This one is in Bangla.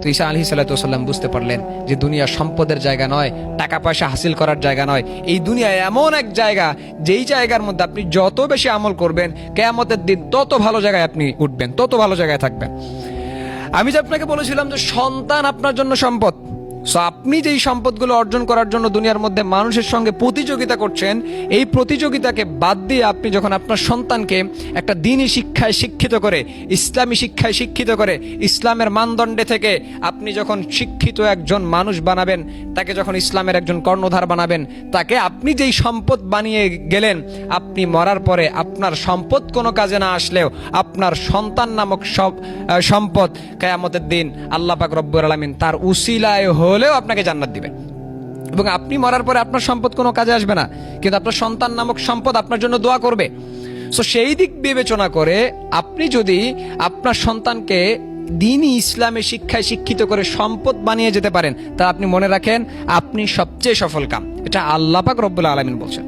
তো ঈসা আলাইহিস সালাতু ওয়াসাল্লাম বুঝতে পারলেন যে দুনিয়া সম্পদের জায়গা নয়, টাকা পয়সা হাসিল করার জায়গা নয়। এই দুনিয়া এমন এক জায়গা, যেই জায়গার মধ্যে আপনি যত বেশি আমল করবেন, কিয়ামতের দিন তত ভালো জায়গায় আপনি উঠবেন, তত ভালো জায়গায় থাকবেন। আমি যে আপনাকে বলেছিলাম যে সন্তান আপনার জন্য সম্পদ। সো আপনি যেই সম্পদগুলো অর্জন করার জন্য দুনিয়ার মধ্যে মানুষের সঙ্গে প্রতিযোগিতা করছেন, এই প্রতিযোগিতাকে বাদ দিয়ে আপনি যখন আপনার সন্তানকে একটা দ্বীনি শিক্ষায় শিক্ষিত করে, ইসলামী শিক্ষায় শিক্ষিত করে, ইসলামের মানদণ্ডে থেকে আপনি যখন শিক্ষিত একজন মানুষ বানাবেন, তাকে যখন ইসলামের একজন কর্ণধার বানাবেন, তাকে আপনি যেই সম্পদ বানিয়ে গেলেন, আপনি মরার পরে আপনার সম্পদ কোনো কাজে না আসলেও আপনার সন্তান নামক সম্পদ কিয়ামতের দিন আল্লাহ পাক রব্বুল আলামিন তার উসিলায় হলেও আপনাকে জান্নাত দিবে। এবং আপনি মরার পরে আপনার সম্পদ কোনো কাজে আসবে না, কিন্তু আপনার সন্তান নামক সম্পদ আপনার জন্য দোয়া করবে। সো সেই দিক বিবেচনা করে আপনি যদি আপনার সন্তানকে দ্বীনি ইসলামী শিক্ষায় শিক্ষিত করে সম্পদ বানিয়ে যেতে পারেন, তা আপনি মনে রাখেন আপনি সবচেয়ে সফল কাম। এটা আল্লাহ পাক রব্বুল আলামিন বলছেন।